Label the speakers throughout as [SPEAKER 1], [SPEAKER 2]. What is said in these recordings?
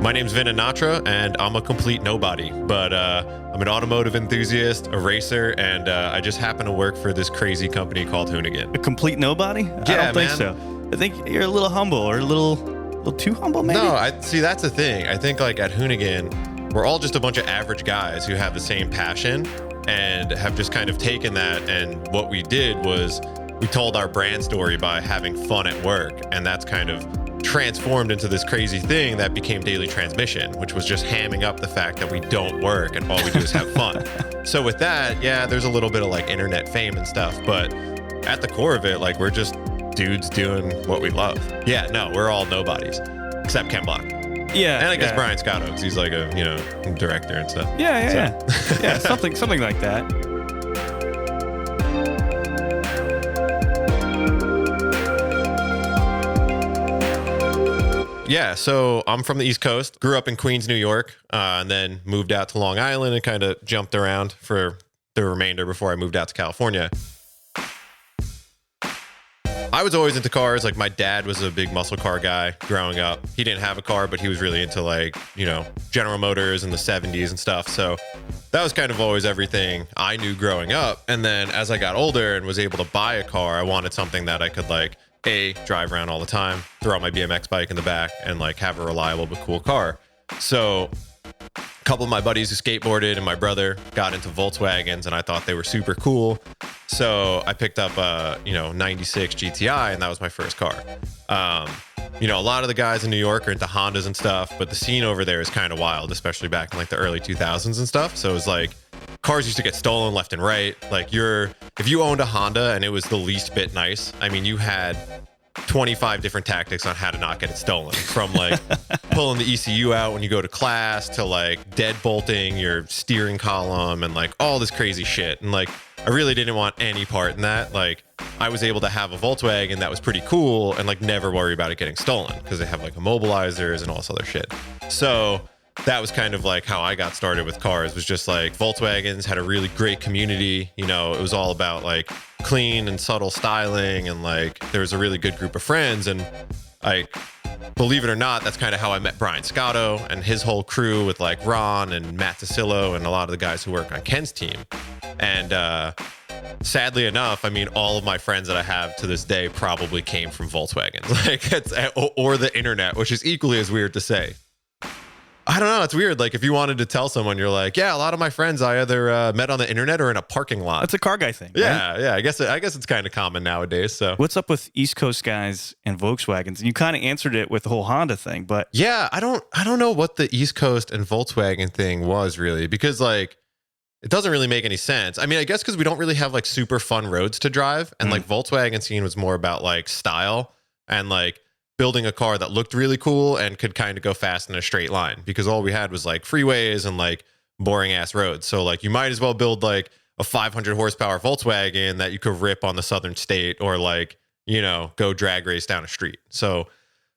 [SPEAKER 1] My name's Vin Anatra, and I'm a complete nobody, but I'm an automotive enthusiast, a racer, and I just happen to work for this crazy company called Hoonigan.
[SPEAKER 2] A complete nobody?
[SPEAKER 1] Yeah,
[SPEAKER 2] I don't think
[SPEAKER 1] man.
[SPEAKER 2] so. I think you're a little humble, or a little too humble, maybe?
[SPEAKER 1] No, I see, that's the thing. I think like at Hoonigan, we're all just a bunch of average guys who have the same passion and have just kind of taken that, and what we did was we told our brand story by having fun at work, and that's kind of transformed into this crazy thing that became Daily Transmission, which was just hamming up the fact that we don't work and all we do is have fun. So with that, yeah, there's a little bit of like internet fame and stuff, but at the core of it, like we're just dudes doing what we love. Yeah, no, we're all nobodies except Ken Block.
[SPEAKER 2] Yeah.
[SPEAKER 1] And I guess
[SPEAKER 2] yeah.
[SPEAKER 1] Brian Scotto, because he's like a, director and stuff.
[SPEAKER 2] Yeah. Yeah, something like that.
[SPEAKER 1] Yeah, so I'm from the East Coast, grew up in Queens, New York, and then moved out to Long Island and kind of jumped around for the remainder before I moved out to California. I was always into cars. Like my dad was a big muscle car guy growing up. He didn't have a car, but he was really into like, General Motors in the 70s and stuff. So that was kind of always everything I knew growing up. And then as I got older and was able to buy a car, I wanted something that I could like, drive around all the time, throw my BMX bike in the back, and like have a reliable but cool car. So a couple of my buddies who skateboarded and my brother got into Volkswagens, and I thought they were super cool. So I picked up a 96 GTI, and that was my first car. A lot of the guys in New York are into Hondas and stuff, but the scene over there is kind of wild, especially back in like the early 2000s and stuff. So it was like cars used to get stolen left and right. Like if you owned a Honda and it was the least bit nice, I mean, you had 25 different tactics on how to not get it stolen, from like pulling the ECU out when you go to class to like deadbolting your steering column and like all this crazy shit. And like, I really didn't want any part in that. Like I was able to have a Volkswagen that was pretty cool and like never worry about it getting stolen because they have like immobilizers and all this other shit. So that was kind of like how I got started with cars, was just like Volkswagens had a really great community. It was all about like clean and subtle styling, and like there was a really good group of friends. And believe it or not, that's kind of how I met Brian Scotto and his whole crew with like Ron and Matt DeCillo and a lot of the guys who work on Ken's team. And sadly enough, I mean, all of my friends that I have to this day probably came from Volkswagens, or the internet, which is equally as weird to say. I don't know. It's weird. Like if you wanted to tell someone, you're like, yeah, a lot of my friends I either met on the internet or in a parking lot.
[SPEAKER 2] That's a car guy thing.
[SPEAKER 1] Yeah,
[SPEAKER 2] right?
[SPEAKER 1] yeah. I guess it's kind of common nowadays. So
[SPEAKER 2] what's up with East Coast guys and Volkswagens? And you kind of answered it with the whole Honda thing, but
[SPEAKER 1] yeah, I don't know what the East Coast and Volkswagen thing was really, because like it doesn't really make any sense. I mean, I guess because we don't really have like super fun roads to drive, and like Volkswagen scene was more about like style and like building a car that looked really cool and could kind of go fast in a straight line, because all we had was like freeways and like boring ass roads. So like you might as well build like a 500 horsepower Volkswagen that you could rip on the southern state, or like, go drag race down a street. So,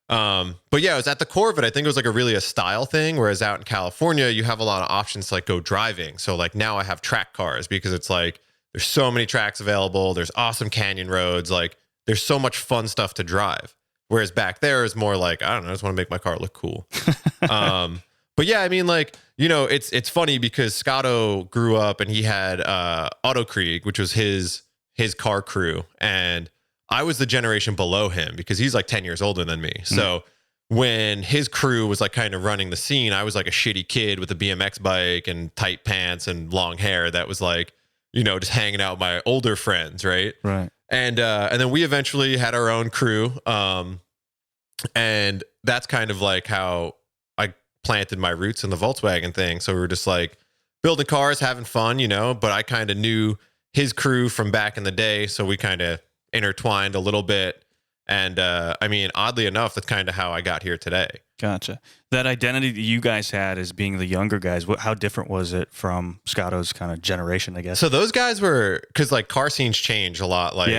[SPEAKER 1] but yeah, it was at the core of it. I think it was like a style thing. Whereas out in California, you have a lot of options to like go driving. So like now I have track cars because it's like, there's so many tracks available. There's awesome canyon roads. Like there's so much fun stuff to drive. Whereas back there is more like, I don't know, I just want to make my car look cool. But yeah, I mean, like, it's funny because Scotto grew up and he had Auto Krieg, which was his car crew. And I was the generation below him because he's like 10 years older than me. So when his crew was like kind of running the scene, I was like a shitty kid with a BMX bike and tight pants and long hair that was like, just hanging out with my older friends, right?
[SPEAKER 2] Right.
[SPEAKER 1] And then we eventually had our own crew. And that's kind of like how I planted my roots in the Volkswagen thing. So we were just like building cars, having fun, but I kind of knew his crew from back in the day. So we kind of intertwined a little bit. And I mean, oddly enough, that's kind of how I got here today.
[SPEAKER 2] Gotcha. That identity that you guys had as being the younger guys, how different was it from Scotto's kind of generation, I guess?
[SPEAKER 1] So those guys were, because like car scenes change a lot, like,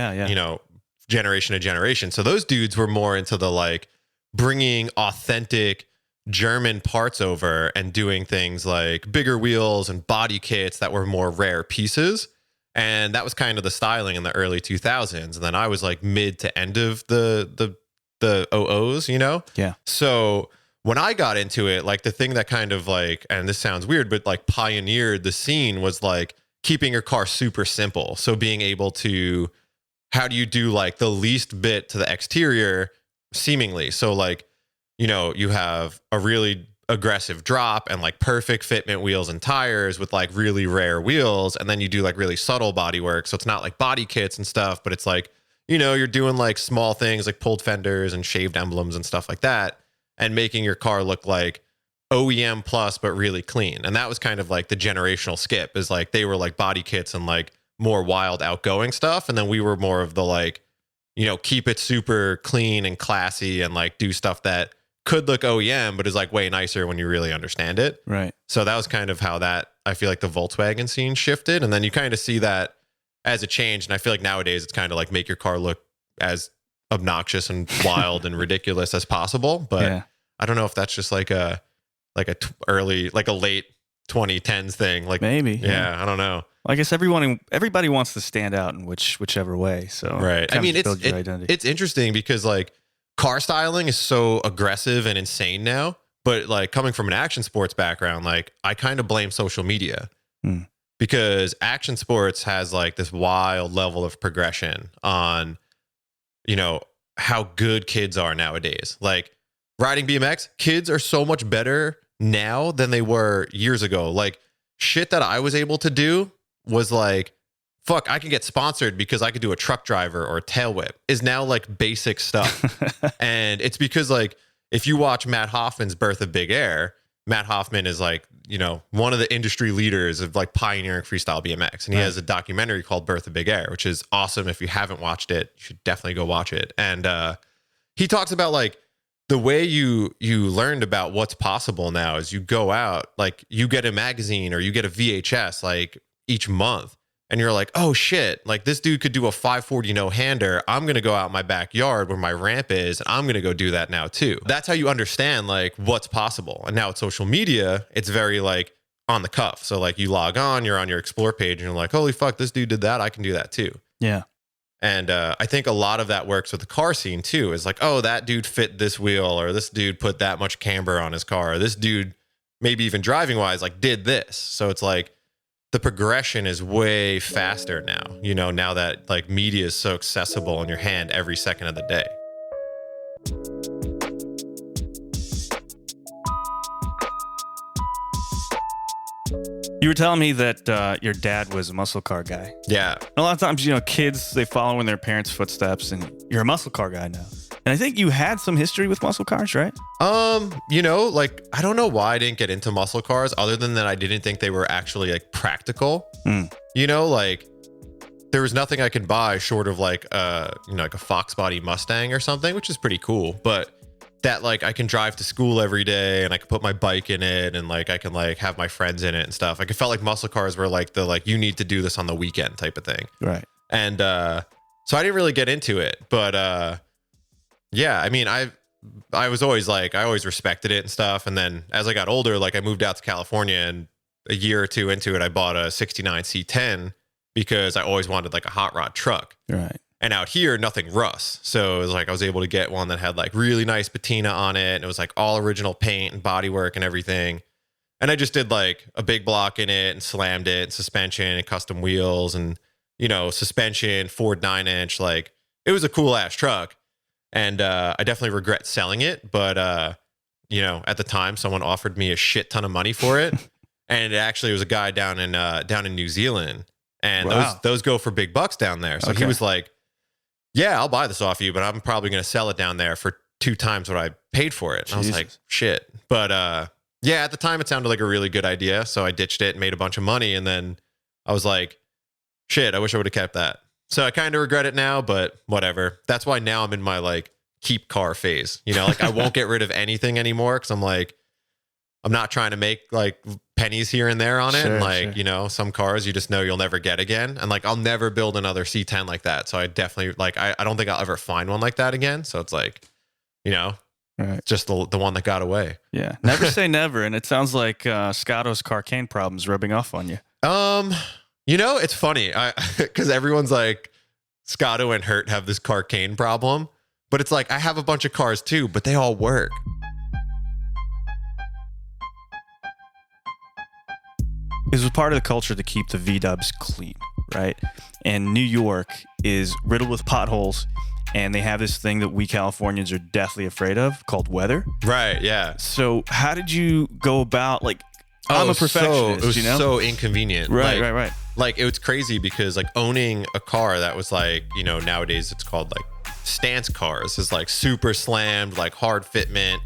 [SPEAKER 1] generation to generation. So those dudes were more into the like bringing authentic German parts over and doing things like bigger wheels and body kits that were more rare pieces. And that was kind of the styling in the early 2000s. And then I was like mid to end of the 00s,
[SPEAKER 2] Yeah.
[SPEAKER 1] So when I got into it, like the thing that kind of like, and this sounds weird, but like pioneered the scene was like keeping your car super simple. So being able to, how do you do like the least bit to the exterior seemingly? So like, you know, you have a really aggressive drop and like perfect fitment wheels and tires with like really rare wheels. And then you do like really subtle body work. So it's not like body kits and stuff, but it's like, you know, you're doing like small things like pulled fenders and shaved emblems and stuff like that, and making your car look like OEM plus, but really clean. And that was kind of like the generational skip, is like they were like body kits and like more wild outgoing stuff. And then we were more of the like, you know, keep it super clean and classy and like do stuff that could look OEM, but is like way nicer when you really understand it.
[SPEAKER 2] Right.
[SPEAKER 1] So that was kind of how that, I feel like the Volkswagen scene shifted. And then you kind of see that as a change. And I feel like nowadays it's kind of like make your car look as obnoxious and wild and ridiculous as possible. But I don't know if that's just like a late 2010s thing. Like
[SPEAKER 2] maybe.
[SPEAKER 1] Yeah. I don't know.
[SPEAKER 2] Well, I guess everybody wants to stand out in whichever way. So
[SPEAKER 1] right. I mean, it's interesting because like car styling is so aggressive and insane now, but like coming from an action sports background, like I kind of blame social media because action sports has like this wild level of progression on, you know, how good kids are nowadays. Like riding BMX, kids are so much better now than they were years ago. Like shit that I was able to do was like, fuck, I can get sponsored because I could do a truck driver or a tail whip, is now like basic stuff. And it's because like, if you watch Matt Hoffman's Birth of Big Air, Matt Hoffman is like, you know, one of the industry leaders of like pioneering freestyle BMX. And he has a documentary called Birth of Big Air, which is awesome. If you haven't watched it, you should definitely go watch it. And he talks about like the way you learned about what's possible now is you go out, like you get a magazine or you get a VHS like each month. And you're like, oh shit, like this dude could do a 540 no-hander. I'm going to go out in my backyard where my ramp is, and I'm going to go do that now too. That's how you understand like what's possible. And now with social media, it's very like on the cuff. So like you log on, you're on your explore page and you're like, holy fuck, this dude did that. I can do that too.
[SPEAKER 2] Yeah.
[SPEAKER 1] And I think a lot of that works with the car scene too, is like, oh, that dude fit this wheel, or this dude put that much camber on his car, or this dude maybe even driving wise, like did this. So it's like, the progression is way faster now, you know, now that like media is so accessible in your hand every second of the day.
[SPEAKER 2] You were telling me that your dad was a muscle car guy.
[SPEAKER 1] Yeah.
[SPEAKER 2] A lot of times, you know, kids, they follow in their parents' footsteps, and you're a muscle car guy now. And I think you had some history with muscle cars, right?
[SPEAKER 1] You know, like, I don't know why I didn't get into muscle cars other than that I didn't think they were actually like practical. You know, like there was nothing I could buy short of like you know, like a Fox body Mustang or something, which is pretty cool. But that like I can drive to school every day and I can put my bike in it and like I can like have my friends in it and stuff. Like it felt like muscle cars were like the like you need to do this on the weekend type of thing.
[SPEAKER 2] Right.
[SPEAKER 1] And so I didn't really get into it, but yeah, I mean, I was always like, I always respected it and stuff. And then as I got older, like I moved out to California, and a year or two into it, I bought a 69 C10 because I always wanted like a hot rod truck.
[SPEAKER 2] Right.
[SPEAKER 1] And out here, nothing rusts. So it was like, I was able to get one that had like really nice patina on it. And it was like all original paint and bodywork and everything. And I just did like a big block in it and slammed it, and suspension and custom wheels and, you know, suspension, Ford 9-inch. Like it was a cool ass truck. And I definitely regret selling it. But, you know, at the time, someone offered me a shit ton of money for it. And it actually was a guy down in New Zealand. And
[SPEAKER 2] wow.
[SPEAKER 1] those go for big bucks down there. So he was like, yeah, I'll buy this off you, but I'm probably going to sell it down there for 2 times what I paid for it. And I was like, shit. But yeah, at the time, it sounded like a really good idea. So I ditched it and made a bunch of money. And then I was like, shit, I wish I would have kept that. So I kind of regret it now, but whatever. That's why now I'm in my like keep car phase. You know, like I won't get rid of anything anymore because I'm like, I'm not trying to make like pennies here and there on it. And like, you know, some cars you just know you'll never get again. And like, I'll never build another C10 like that. So I definitely like, I don't think I'll ever find one like that again. So it's like, you know, just the one that got away.
[SPEAKER 2] Yeah. Never say never. And it sounds like Scotto's Carcane problem's rubbing off on you.
[SPEAKER 1] You know, it's funny because everyone's like, Scotto and Hurt have this Carcane problem, but it's like, I have a bunch of cars too, but they all work.
[SPEAKER 2] it was part of the culture to keep the V-dubs clean, right? And New York is riddled with potholes, and they have this thing that we Californians are deathly afraid of called weather.
[SPEAKER 1] Right, yeah.
[SPEAKER 2] So how did you go about, like, I'm a perfectionist,
[SPEAKER 1] it was
[SPEAKER 2] you know?
[SPEAKER 1] so inconvenient.
[SPEAKER 2] Right.
[SPEAKER 1] Like, it was crazy because, like, owning a car that was, like, you know, nowadays it's called, like, stance cars is, like, super slammed, like, hard fitment,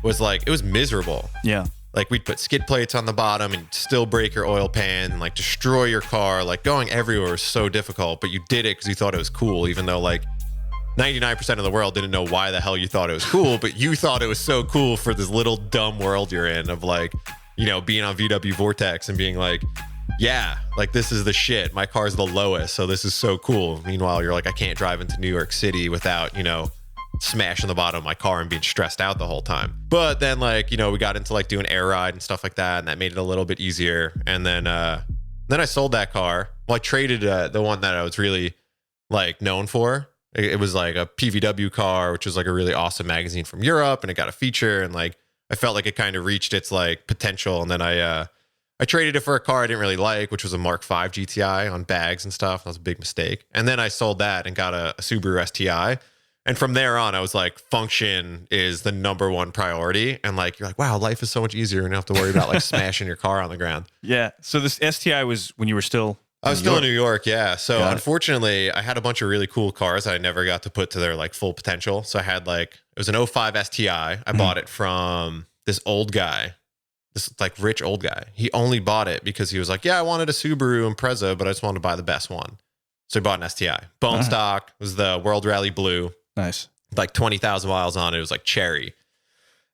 [SPEAKER 1] was, like, it was miserable.
[SPEAKER 2] Yeah.
[SPEAKER 1] Like, we'd put skid plates on the bottom and still break your oil pan and, like, destroy your car. Like, going everywhere was so difficult, but you did it because you thought it was cool, even though, like, 99% of the world didn't know why the hell you thought it was cool, but you thought it was so cool for this little dumb world you're in of, like, you know, being on VW Vortex and being like, yeah, like, this is the shit. My car's the lowest, so this is so cool. Meanwhile, you're like, I can't drive into New York City without, you know, smashing the bottom of my car and being stressed out the whole time. But then, like, you know, we got into, like, doing air ride and stuff like that, and that made it a little bit easier. And then I sold that car. Well, I traded the one that I was really, like, known for. It was like a PVW car, which was like a really awesome magazine from Europe, and it got a feature, and, like, I felt like it kind of reached its, like, potential. And then I traded it for a car I didn't really like, which was a Mark V GTI on bags and stuff. That was a big mistake. And then I sold that and got a Subaru STI. And from there on, I was like, function is the number one priority. And, like, you're like, wow, life is so much easier. And you don't have to worry about, like, smashing your car on the ground.
[SPEAKER 2] Yeah. So this STI was when you were still...
[SPEAKER 1] I was still in New York, yeah. So unfortunately, I had a bunch of really cool cars that I never got to put to their, like, full potential. So I had, like, it was an '05 STI. I bought it from this old guy, this, like, rich old guy. He only bought it because he was like, yeah, I wanted a Subaru Impreza, but I just wanted to buy the best one. So he bought an STI. Bone stock, was the World Rally Blue.
[SPEAKER 2] Nice.
[SPEAKER 1] Like 20,000 miles on it. It was like cherry.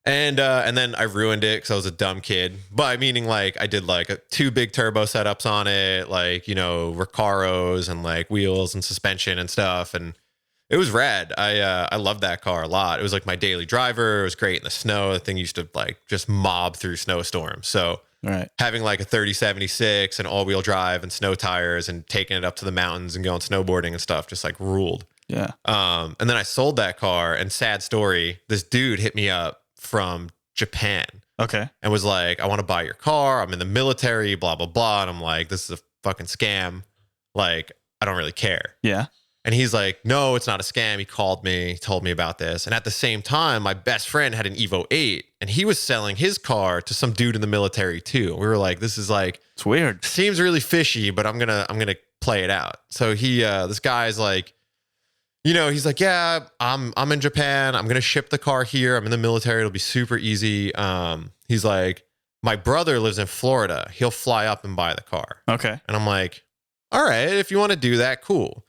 [SPEAKER 1] And then I ruined it because I was a dumb kid. But meaning, like, I did, like, 2 big turbo setups on it, like, you know, Recaros and, like, wheels and suspension and stuff. And it was rad. I loved that car a lot. It was, like, my daily driver. It was great in the snow. The thing used to, like, just mob through snowstorms. So having, like, a 3076 and all-wheel drive and snow tires and taking it up to the mountains and going snowboarding and stuff just, like, ruled.
[SPEAKER 2] Yeah.
[SPEAKER 1] And then I sold that car, and sad story, this dude hit me up from Japan.
[SPEAKER 2] Okay.
[SPEAKER 1] And was like, I want to buy your car. I'm in the military, blah, blah, blah. And I'm like, this is a fucking scam. Like, I don't really care.
[SPEAKER 2] Yeah.
[SPEAKER 1] And he's like, no, it's not a scam. He called me, told me about this. And at the same time, my best friend had an Evo 8, and he was selling his car to some dude in the military too. We were like, this is, like,
[SPEAKER 2] it's weird.
[SPEAKER 1] Seems really fishy, but I'm gonna play it out. So he, this guy's like, you know, he's like, yeah, I'm in Japan. I'm going to ship the car here. I'm in the military. It'll be super easy. He's like, my brother lives in Florida. He'll fly up and buy the car.
[SPEAKER 2] Okay.
[SPEAKER 1] And I'm like, all right, if you want to do that, cool.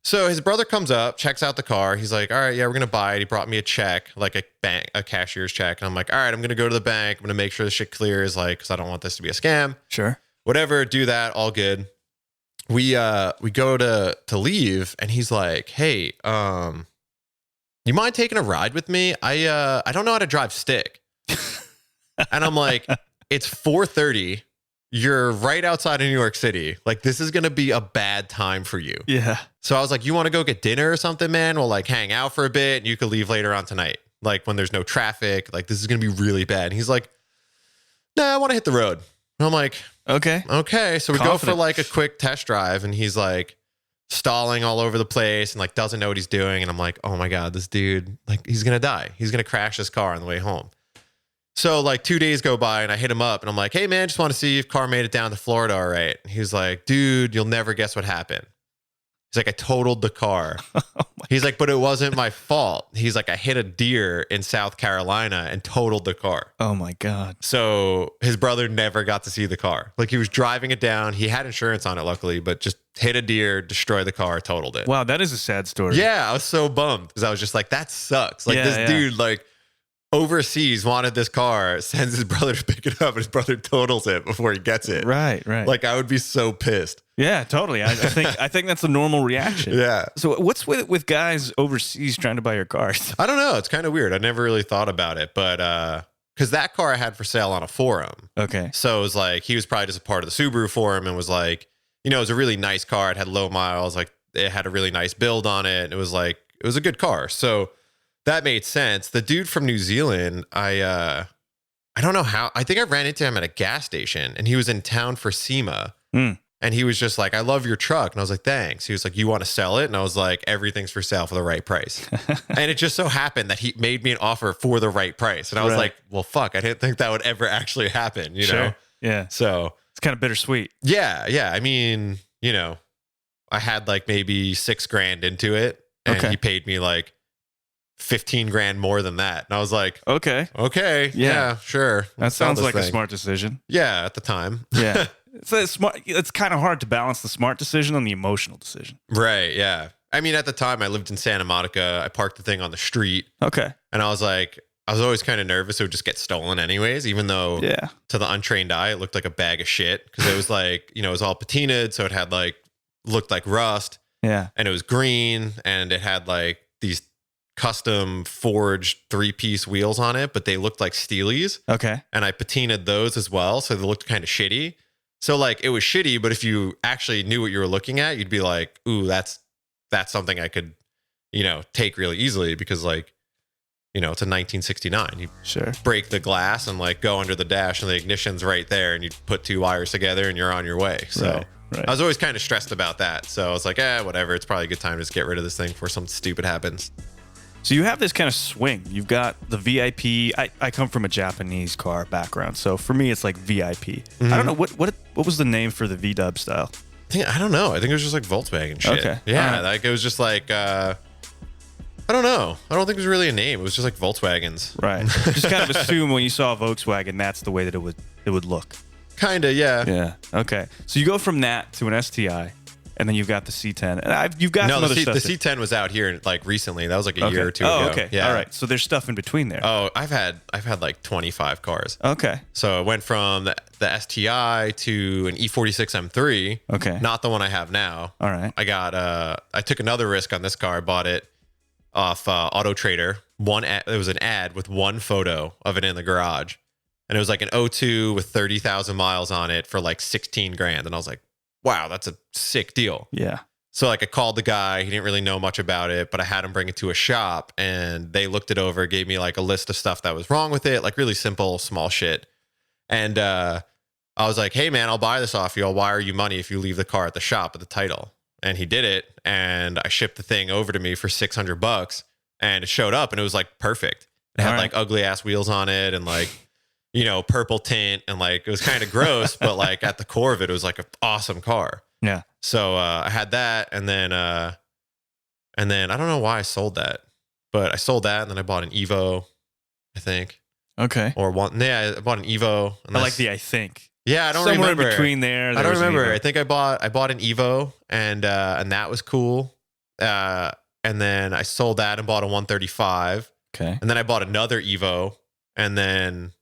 [SPEAKER 1] So his brother comes up, checks out the car. He's like, all right, yeah, we're going to buy it. He brought me a check, like a cashier's check. And I'm like, all right, I'm going to go to the bank. I'm going to make sure the shit clears, like, because I don't want this to be a scam.
[SPEAKER 2] Sure.
[SPEAKER 1] Whatever, do that, all good. We go to leave, and he's like, hey, you mind taking a ride with me? I don't know how to drive stick. And I'm like, it's 4:30. You're right outside of New York City. Like, this is going to be a bad time for you.
[SPEAKER 2] Yeah.
[SPEAKER 1] So I was like, you want to go get dinner or something, man? We'll, like, hang out for a bit, and you could leave later on tonight. Like, when there's no traffic, like, this is going to be really bad. And he's like, nah, I want to hit the road. And I'm like, okay. So we go for, like, a quick test drive, and he's, like, stalling all over the place and, like, doesn't know what he's doing. And I'm like, oh my God, this dude, like, he's going to die. He's going to crash this car on the way home. So, like, 2 days go by, and I hit him up, and I'm like, hey man, just want to see if car made it down to Florida all right. And he's like, dude, you'll never guess what happened. He's like, I totaled the car. He's like, but it wasn't my fault. He's like, I hit a deer in South Carolina and totaled the car.
[SPEAKER 2] Oh my God.
[SPEAKER 1] So his brother never got to see the car. Like, he was driving it down. He had insurance on it, luckily, but just hit a deer, destroyed the car, totaled it.
[SPEAKER 2] Wow, that is a sad story.
[SPEAKER 1] Yeah, I was so bummed because I was just like, that sucks. Like, this dude, like, overseas wanted this car, sends his brother to pick it up, and his brother totals it before he gets it.
[SPEAKER 2] Right.
[SPEAKER 1] Like, I would be so pissed.
[SPEAKER 2] Yeah, totally. I think that's a normal reaction.
[SPEAKER 1] Yeah.
[SPEAKER 2] So what's with guys overseas trying to buy your cars?
[SPEAKER 1] I don't know. It's kind of weird. I never really thought about it, but because that car I had for sale on a forum.
[SPEAKER 2] Okay.
[SPEAKER 1] So it was like, he was probably just a part of the Subaru forum and was like, you know, it was a really nice car. It had low miles. Like, it had a really nice build on it. It was like, it was a good car. So that made sense. The dude from New Zealand, I I don't know how. I think I ran into him at a gas station, and he was in town for SEMA. And he was just like, I love your truck. And I was like, thanks. He was like, you want to sell it? And I was like, everything's for sale for the right price. And it just so happened that he made me an offer for the right price. And I was like, well, fuck, I didn't think that would ever actually happen, you know?
[SPEAKER 2] Yeah.
[SPEAKER 1] So
[SPEAKER 2] it's kind of bittersweet.
[SPEAKER 1] Yeah. I mean, you know, I had like maybe $6,000 into it, and he paid me like 15 grand more than that. And I was like, okay. Yeah, sure.
[SPEAKER 2] That sounds like a smart decision.
[SPEAKER 1] Yeah. At the time.
[SPEAKER 2] Yeah. It's smart. It's kind of hard to balance the smart decision and the emotional decision.
[SPEAKER 1] Right. Yeah. I mean, at the time I lived in Santa Monica. I parked the thing on the street.
[SPEAKER 2] Okay.
[SPEAKER 1] And I was like, I was always kind of nervous it would just get stolen anyways, even though to the untrained eye, it looked like a bag of shit, because it was like, you know, it was all patinaed. So it had like, looked like rust.
[SPEAKER 2] Yeah.
[SPEAKER 1] And it was green, and it had like these custom forged 3-piece wheels on it, but they looked like Steelies.
[SPEAKER 2] Okay.
[SPEAKER 1] And I patinaed those as well. So they looked kind of shitty. So like it was shitty, but if you actually knew what you were looking at, you'd be like, ooh, that's something I could, you know, take really easily, because like, you know, it's a 1969. You break the glass and like go under the dash, and the ignition's right there, and you put 2 wires together and you're on your way. So I was always kind of stressed about that. So I was like, whatever. It's probably a good time to just get rid of this thing before something stupid happens.
[SPEAKER 2] So you have this kind of swing. You've got the VIP. I come from a Japanese car background, so for me it's like VIP. I don't know what was the name for the V-dub style.
[SPEAKER 1] I don't know. I think it was just like Volkswagen shit. Okay. Yeah, like it was just like I don't know. I don't think it was really a name. It was just like Volkswagens.
[SPEAKER 2] Right. Just kind of assume when you saw a Volkswagen, that's the way that it would look.
[SPEAKER 1] Kinda, yeah.
[SPEAKER 2] Yeah. Okay. So you go from that to an STI. And then you've got the C10. And you've got some other stuff.
[SPEAKER 1] The C10 was out here like recently. That was like a year or two ago.
[SPEAKER 2] Okay.
[SPEAKER 1] Yeah.
[SPEAKER 2] All right. So there's stuff in between there.
[SPEAKER 1] Oh, I've had like 25 cars.
[SPEAKER 2] Okay.
[SPEAKER 1] So it went from the STI to an E46 M3.
[SPEAKER 2] Okay.
[SPEAKER 1] Not the one I have now.
[SPEAKER 2] All right.
[SPEAKER 1] I took another risk on this car. I bought it off Auto Trader. It was an ad with one photo of it in the garage. And it was like an 02 with 30,000 miles on it for like 16 grand. And I was like, wow, that's a sick deal.
[SPEAKER 2] Yeah.
[SPEAKER 1] So like I called the guy. He didn't really know much about it, but I had him bring it to a shop, and they looked it over, gave me like a list of stuff that was wrong with it, like really simple, small shit. And I was like, hey man, I'll buy this off you. I'll wire you money if you leave the car at the shop with the title. And he did it. And I shipped the thing over to me for $600, and it showed up, and it was like perfect. It had like ugly ass wheels on it, and like, you know, purple tint, and like it was kind of gross, but like at the core of it, it was like an awesome car.
[SPEAKER 2] Yeah.
[SPEAKER 1] So I had that, and then I don't know why I sold that, but I sold that, and then I bought an Evo, I think.
[SPEAKER 2] Okay.
[SPEAKER 1] Or one. Yeah, I bought an Evo.
[SPEAKER 2] I like the I think.
[SPEAKER 1] Yeah, I don't
[SPEAKER 2] Somewhere
[SPEAKER 1] remember.
[SPEAKER 2] in between there.
[SPEAKER 1] I don't remember. I think I bought an Evo, and that was cool. And then I sold that and bought a 135.
[SPEAKER 2] Okay.
[SPEAKER 1] And then I bought another Evo, and then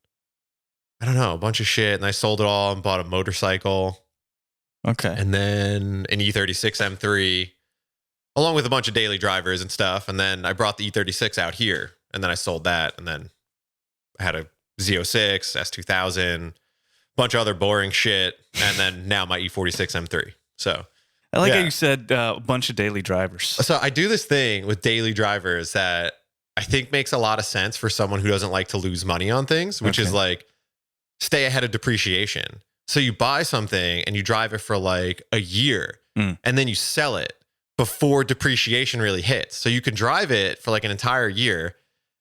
[SPEAKER 1] I don't know, a bunch of shit, and I sold it all and bought a motorcycle.
[SPEAKER 2] Okay.
[SPEAKER 1] And then an E36 M3, along with a bunch of daily drivers and stuff. And then I brought the E36 out here, and then I sold that. And then I had a Z06, S2000, bunch of other boring shit. And then now my E46 M3. So
[SPEAKER 2] I like how you said a bunch of daily drivers.
[SPEAKER 1] So I do this thing with daily drivers that I think makes a lot of sense for someone who doesn't like to lose money on things, which is like stay ahead of depreciation. So you buy something and you drive it for like a year, and then you sell it before depreciation really hits. So you can drive it for like an entire year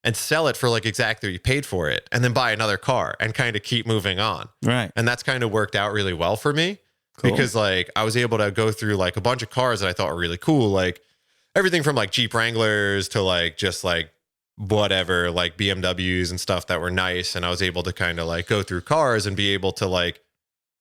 [SPEAKER 1] and sell it for like exactly what you paid for it, and then buy another car and kind of keep moving on.
[SPEAKER 2] Right.
[SPEAKER 1] And that's kind of worked out really well for me because like I was able to go through like a bunch of cars that I thought were really cool. Like everything from like Jeep Wranglers to like just like whatever, like BMWs and stuff that were nice. And I was able to kind of like go through cars and be able to like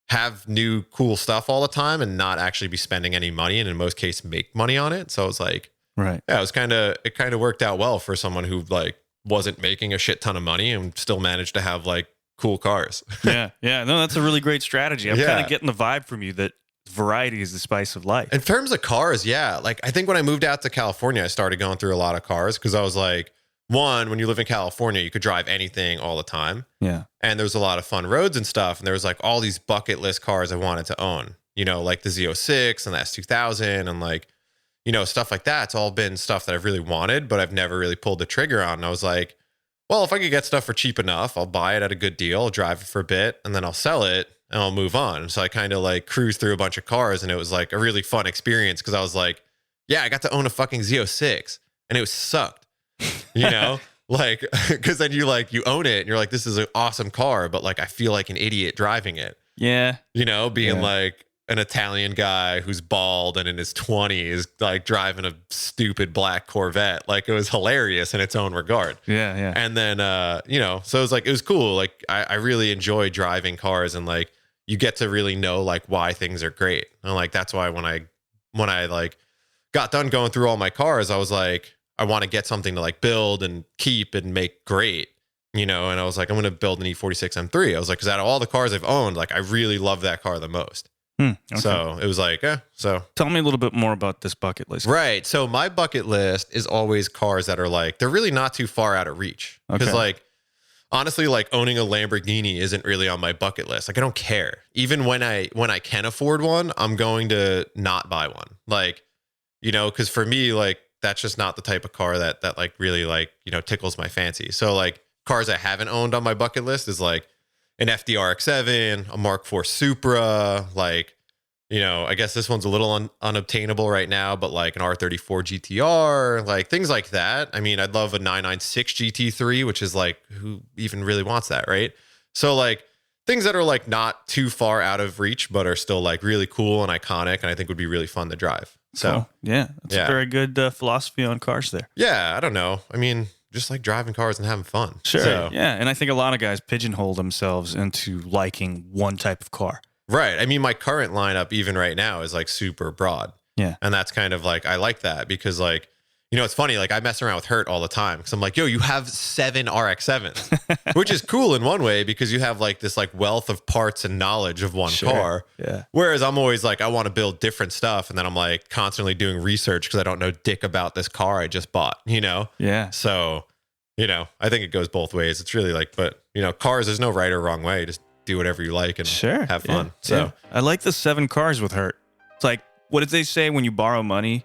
[SPEAKER 1] have new cool stuff all the time and not actually be spending any money, and in most cases make money on it. So it was like,
[SPEAKER 2] right.
[SPEAKER 1] Yeah, it kind of worked out well for someone who like wasn't making a shit ton of money and still managed to have like cool cars.
[SPEAKER 2] Yeah. No, that's a really great strategy. I'm kind of getting the vibe from you that variety is the spice of life.
[SPEAKER 1] In terms of cars, yeah. Like I think when I moved out to California, I started going through a lot of cars because I was like, one, when you live in California, you could drive anything all the time.
[SPEAKER 2] Yeah.
[SPEAKER 1] And there's a lot of fun roads and stuff. And there was like all these bucket list cars I wanted to own, you know, like the Z06 and the S2000 and like, you know, stuff like that. It's all been stuff that I've really wanted, but I've never really pulled the trigger on. And I was like, well, if I could get stuff for cheap enough, I'll buy it at a good deal, I'll drive it for a bit, and then I'll sell it and I'll move on. So I kind of like cruised through a bunch of cars, and it was like a really fun experience because I was like, yeah, I got to own a fucking Z06 and it was sucked, you know? Like, because then you own it and you're like, this is an awesome car, but like I feel like an idiot driving it.
[SPEAKER 2] Yeah.
[SPEAKER 1] You know, being like an Italian guy who's bald and in his 20s, like driving a stupid black Corvette. Like it was hilarious in its own regard.
[SPEAKER 2] Yeah, yeah.
[SPEAKER 1] And then, you know, so it was like, it was cool. Like I really enjoy driving cars, and like you get to really know like why things are great. And like, that's why when I like got done going through all my cars, I was like, I want to get something to like build and keep and make great, you know? And I was like, I'm going to build an E46 M3. I was like, cause out of all the cars I've owned, like I really love that car the most.
[SPEAKER 2] Okay.
[SPEAKER 1] So it was like, so
[SPEAKER 2] tell me a little bit more about this bucket list.
[SPEAKER 1] Right. So my bucket list is always cars that are like, they're really not too far out of reach. Because like, honestly, like owning a Lamborghini isn't really on my bucket list. Like I don't care. Even when I can afford one, I'm going to not buy one. Like, you know, cause for me, like, that's just not the type of car that like really like, you know, tickles my fancy. So like cars I haven't owned on my bucket list is like an FDRX7, a Mark IV Supra, like, you know, I guess this one's a little unobtainable right now, but like an R34 GTR, like things like that. I mean, I'd love a 996 GT3, which is like, who even really wants that, right? So like things that are like not too far out of reach, but are still like really cool and iconic, and I think would be really fun to drive. So
[SPEAKER 2] cool. Yeah, that's a very good philosophy on cars there.
[SPEAKER 1] Yeah, I don't know. I mean, just like driving cars and having fun.
[SPEAKER 2] Sure.
[SPEAKER 1] So,
[SPEAKER 2] yeah, and I think a lot of guys pigeonhole themselves into liking one type of car.
[SPEAKER 1] Right. I mean, my current lineup, even right now, is like super broad.
[SPEAKER 2] Yeah.
[SPEAKER 1] And that's kind of like, I like that because like, you know, it's funny. Like I mess around with Hurt all the time because I'm like, yo, you have 7 RX-7s, which is cool in one way because you have like this like wealth of parts and knowledge of one car.
[SPEAKER 2] Yeah.
[SPEAKER 1] Whereas I'm always like, I want to build different stuff. And then I'm like constantly doing research because I don't know dick about this car I just bought, you know?
[SPEAKER 2] Yeah.
[SPEAKER 1] So, you know, I think it goes both ways. It's really like, but you know, cars, there's no right or wrong way. Just do whatever you like and have fun.
[SPEAKER 2] Yeah.
[SPEAKER 1] So
[SPEAKER 2] yeah. I like the 7 cars with Hurt. It's like, what did they say when you borrow money?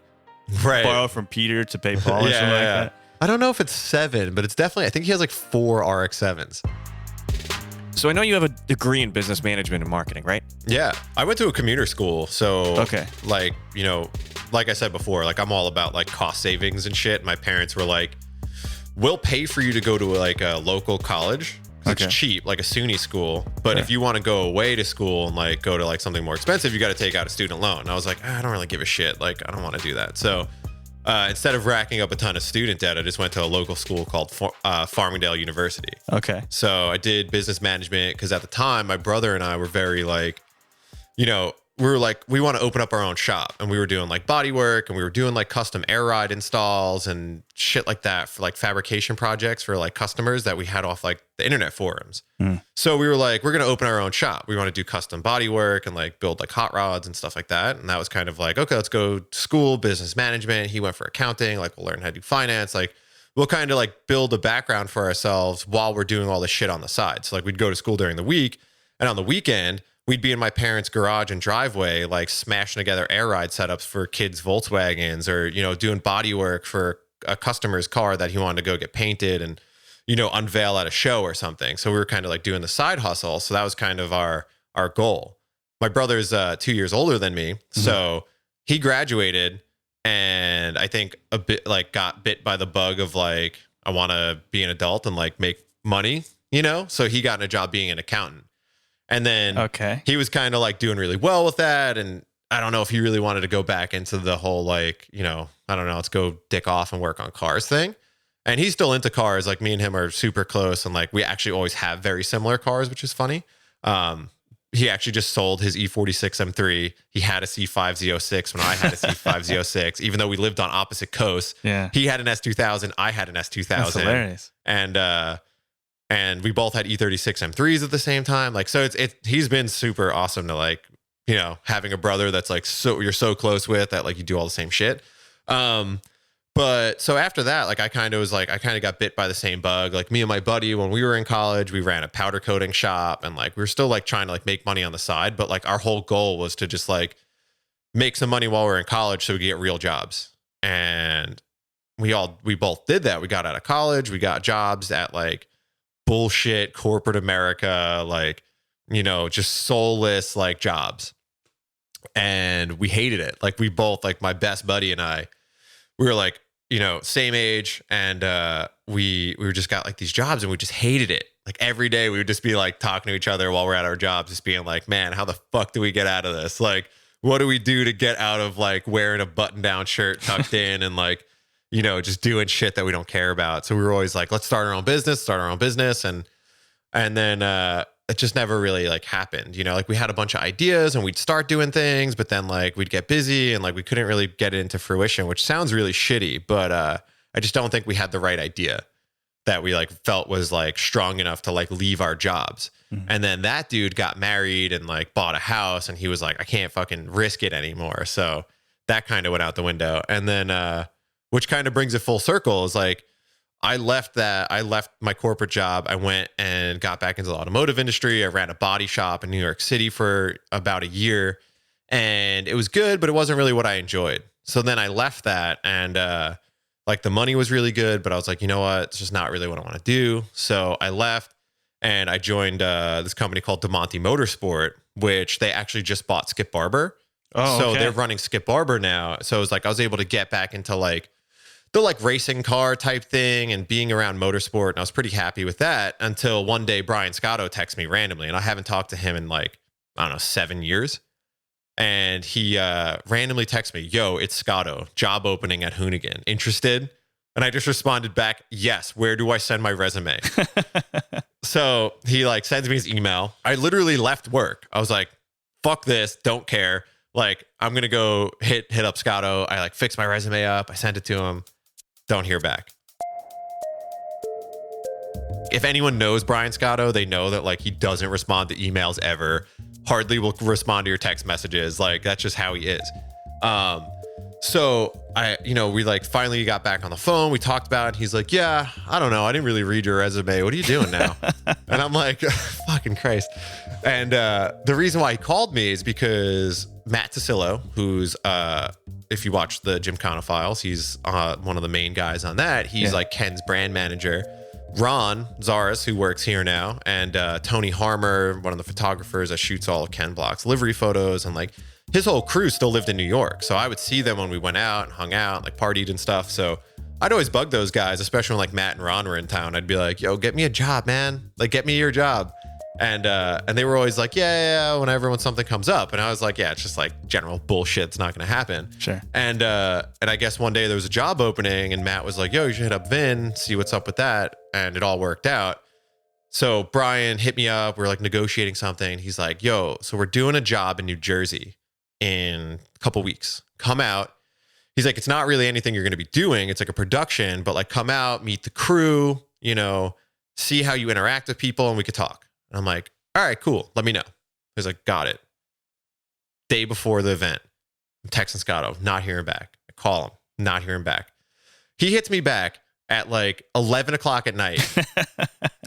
[SPEAKER 1] Right.
[SPEAKER 2] Borrow from Peter to pay Paul or something like that.
[SPEAKER 1] I don't know if it's 7, but it's definitely, I think he has like 4 RX-7s.
[SPEAKER 3] So I know you have a degree in business management and marketing, right?
[SPEAKER 1] Yeah. I went to a commuter school. So
[SPEAKER 2] okay.
[SPEAKER 1] Like, you know, like I said before, like I'm all about like cost savings and shit. My parents were like, we'll pay for you to go to like a local college. It's cheap, like a SUNY school. But if you want to go away to school and like go to like something more expensive, you got to take out a student loan. And I was like, I don't really give a shit. Like, I don't want to do that. So instead of racking up a ton of student debt, I just went to a local school called Farmingdale University.
[SPEAKER 2] Okay.
[SPEAKER 1] So I did business management because at the time, my brother and I were very like, you know, we were like, we want to open up our own shop, and we were doing like body work, and we were doing like custom air ride installs and shit like that for like fabrication projects for like customers that we had off like the internet forums. So we were like, we're going to open our own shop. We want to do custom body work and like build like hot rods and stuff like that. And that was kind of like, okay, let's go to school, business management. He went for accounting. Like we'll learn how to do finance. Like we'll kind of like build a background for ourselves while we're doing all this shit on the side. So like we'd go to school during the week, and on the weekend, we'd be in my parents' garage and driveway, like smashing together air ride setups for kids' Volkswagens, or, you know, doing body work for a customer's car that he wanted to go get painted and, you know, unveil at a show or something. So we were kind of like doing the side hustle. So that was kind of our goal. My brother's 2 years older than me. So he graduated, and I think a bit like got bit by the bug of like, I want to be an adult and like make money, you know? So he got a job being an accountant. And then he was kind of like doing really well with that. And I don't know if he really wanted to go back into the whole, like, you know, I don't know, let's go dick off and work on cars thing. And he's still into cars. Like me and him are super close. And like, we actually always have very similar cars, which is funny. He actually just sold his E46 M3. He had a C5 Z06 when I had a C5 Z06, even though we lived on opposite coasts.
[SPEAKER 2] Yeah.
[SPEAKER 1] He had an S2000. I had an S2000.
[SPEAKER 2] That's hilarious.
[SPEAKER 1] And we both had E36 M3s at the same time. Like, so he's been super awesome to like, you know, having a brother that's like, so you're so close with that, like you do all the same shit. But so after that, like I kind of got bit by the same bug. Like me and my buddy, when we were in college, we ran a powder coating shop, and like, we were still like trying to like make money on the side. But like our whole goal was to just like make some money while we're in college so we get real jobs. And we both did that. We got out of college, we got jobs at like bullshit corporate America, like, you know, just soulless like jobs. And we hated it. Like we both, like my best buddy and I, we were like, you know, same age, and we were just got like these jobs and we just hated it. Like every day we would just be like talking to each other while we're at our jobs, just being like, man, how the fuck do we get out of this? Like, what do we do to get out of like wearing a button down shirt tucked in and like, you know, just doing shit that we don't care about. So we were always like, let's start our own business. And then it just never really like happened. You know, like we had a bunch of ideas and we'd start doing things, but then like we'd get busy and like we couldn't really get it into fruition, which sounds really shitty, but I just don't think we had the right idea that we like felt was like strong enough to like leave our jobs. Mm-hmm. And then that dude got married and like bought a house and he was like, I can't fucking risk it anymore. So that kind of went out the window. And then, which kind of brings it full circle is like, I left my corporate job. I went and got back into the automotive industry. I ran a body shop in New York City for about a year and it was good, but it wasn't really what I enjoyed. So then I left that and, like the money was really good, but I was like, you know what? It's just not really what I want to do. So I left and I joined this company called DeMonte Motorsport, which they actually just bought Skip Barber. Oh, so they're running Skip Barber now. So it was like I was able to get back into like the like racing car type thing and being around motorsport. And I was pretty happy with that until one day Brian Scotto texted me randomly. And I haven't talked to him in like, I don't know, 7 years. And he randomly texted me, yo, it's Scotto, job opening at Hoonigan. Interested? And I just responded back, yes. Where do I send my resume? So he like sends me his email. I literally left work. I was like, fuck this. Don't care. Like, I'm going to go hit up Scotto. I like fixed my resume up. I sent it to him. Don't hear back. If anyone knows Brian Scotto, they know that like he doesn't respond to emails ever. Hardly will respond to your text messages. Like that's just how he is. So we like finally got back on the phone. We talked about it. He's like, yeah, I don't know. I didn't really read your resume. What are you doing now? And I'm like, fucking Christ. And the reason why he called me is because Matt Tasillo, who's, if you watch the Gymkhana Files, he's one of the main guys on that. He's like Ken's brand manager. Ron Zaris, who works here now, and Tony Harmer, one of the photographers that shoots all of Ken Block's livery photos, and like his whole crew still lived in New York. So I would see them when we went out and hung out, like partied and stuff. So I'd always bug those guys, especially when like Matt and Ron were in town. I'd be like, yo, get me a job, man. Like, get me your job. And they were always like, yeah, when something comes up. And I was like, yeah, it's just like general bullshit. It's not going to happen.
[SPEAKER 2] Sure.
[SPEAKER 1] And I guess one day there was a job opening and Matt was like, yo, you should hit up Vin, see what's up with that. And it all worked out. So Brian hit me up. We were like negotiating something. He's like, yo, so we're doing a job in New Jersey in a couple weeks. Come out. He's like, it's not really anything you're going to be doing. It's like a production, but like come out, meet the crew, you know, see how you interact with people and we could talk. And I'm like, all right, cool. Let me know. He's like, got it. Day before the event, I'm texting Scotto, not hearing back. I call him, not hearing back. He hits me back at like 11 o'clock at night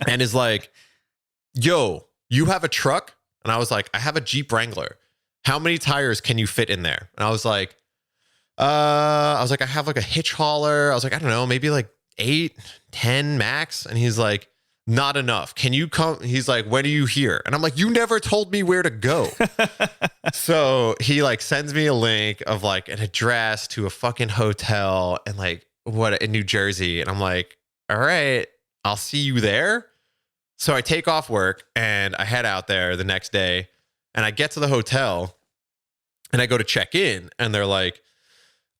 [SPEAKER 1] and is like, yo, you have a truck? And I was like, I have a Jeep Wrangler. How many tires can you fit in there? And I was like, I have like a hitch hauler. I was like, I don't know, maybe like 8, 10 max. And he's like, not enough. Can you come? He's like, when are you here? And I'm like, you never told me where to go. So he like sends me a link of like an address to a fucking hotel and like what in New Jersey. And I'm like, all right, I'll see you there. So I take off work and I head out there the next day and I get to the hotel and I go to check in and they're like,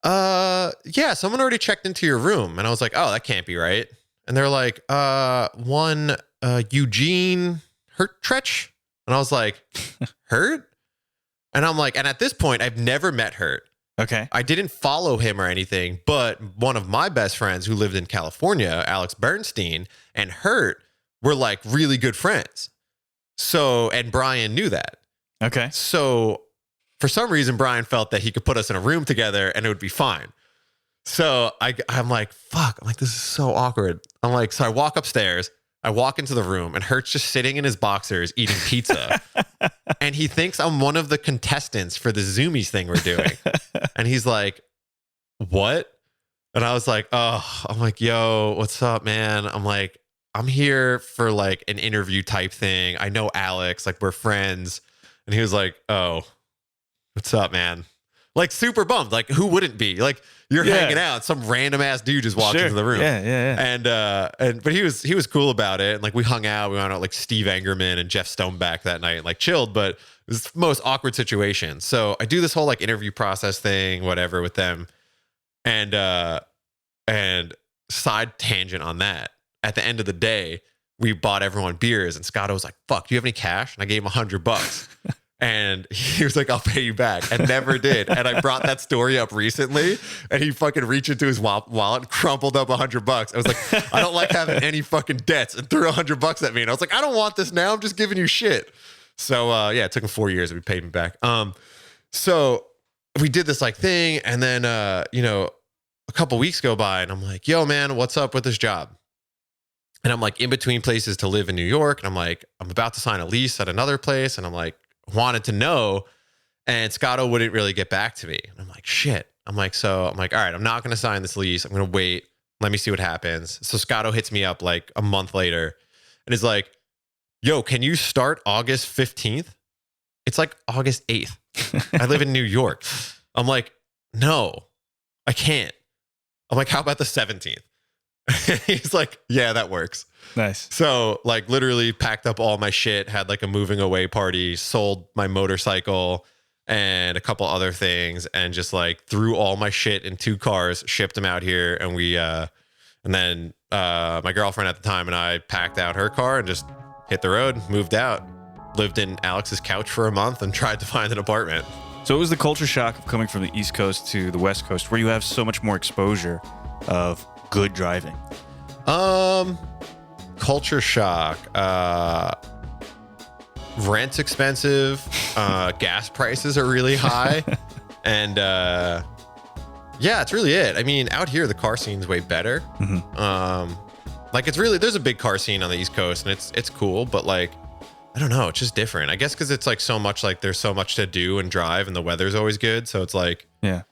[SPEAKER 1] yeah, someone already checked into your room. And I was like, oh, that can't be right. And they're like, one Eugene Hurttretch. And I was like, Hurt? And I'm like, and at this point, I've never met Hurt.
[SPEAKER 2] Okay.
[SPEAKER 1] I didn't follow him or anything, but one of my best friends who lived in California, Alex Bernstein, and Hurt were like really good friends. So, and Brian knew that.
[SPEAKER 2] Okay.
[SPEAKER 1] So for some reason, Brian felt that he could put us in a room together and it would be fine. So I'm like, fuck. I'm like, this is so awkward. I'm like, so I walk upstairs. I walk into the room and Hurt's just sitting in his boxers eating pizza. And he thinks I'm one of the contestants for the Zoomies thing we're doing. And he's like, what? And I was like, oh, I'm like, yo, what's up, man? I'm like, I'm here for like an interview type thing. I know Alex, like we're friends. And he was like, oh, what's up, man? Like super bummed. Like who wouldn't be? Like you're hanging out, some random ass dude just walks into the room.
[SPEAKER 2] Yeah.
[SPEAKER 1] But he was cool about it. And like we hung out. We went out like Steve Engerman and Jeff Stoneback that night and like chilled, but it was the most awkward situation. So I do this whole like interview process thing, whatever with them. And side tangent on that. At the end of the day, we bought everyone beers and Scotto was like, fuck, do you have any cash? And I gave him $100. And he was like, I'll pay you back. And never did. And I brought that story up recently and he fucking reached into his wallet and crumpled up $100. I was like, I don't like having any fucking debts, and threw $100 at me. And I was like, I don't want this now. I'm just giving you shit. So it took him 4 years and we paid him back. So we did this like thing. And then, a couple weeks go by and I'm like, yo man, what's up with this job? And I'm like in between places to live in New York. And I'm like, I'm about to sign a lease at another place. And I'm like, wanted to know. And Scotto wouldn't really get back to me. And I'm like, shit. I'm like, all right, I'm not going to sign this lease. I'm going to wait. Let me see what happens. So Scotto hits me up like a month later and is like, yo, can you start August 15th? It's like August 8th. I live in New York. I'm like, no, I can't. I'm like, how about the 17th? He's like, yeah, that works.
[SPEAKER 2] Nice.
[SPEAKER 1] So like literally packed up all my shit, had like a moving away party, sold my motorcycle and a couple other things, and just like threw all my shit in 2 cars, shipped them out here. And then my girlfriend at the time and I packed out her car and just hit the road, moved out, lived in Alex's couch for a month and tried to find an apartment.
[SPEAKER 2] So it was the culture shock of coming from the East Coast to the West Coast, where you have so much more exposure of good driving.
[SPEAKER 1] Culture shock. Rent's expensive. Gas prices are really high. And it's really it. I mean, out here, the car scene's way better. Like it's really, there's a big car scene on the East Coast and it's cool, but like, I don't know. It's just different. I guess because it's like so much, like there's so much to do and drive and the weather's always good. So it's like, I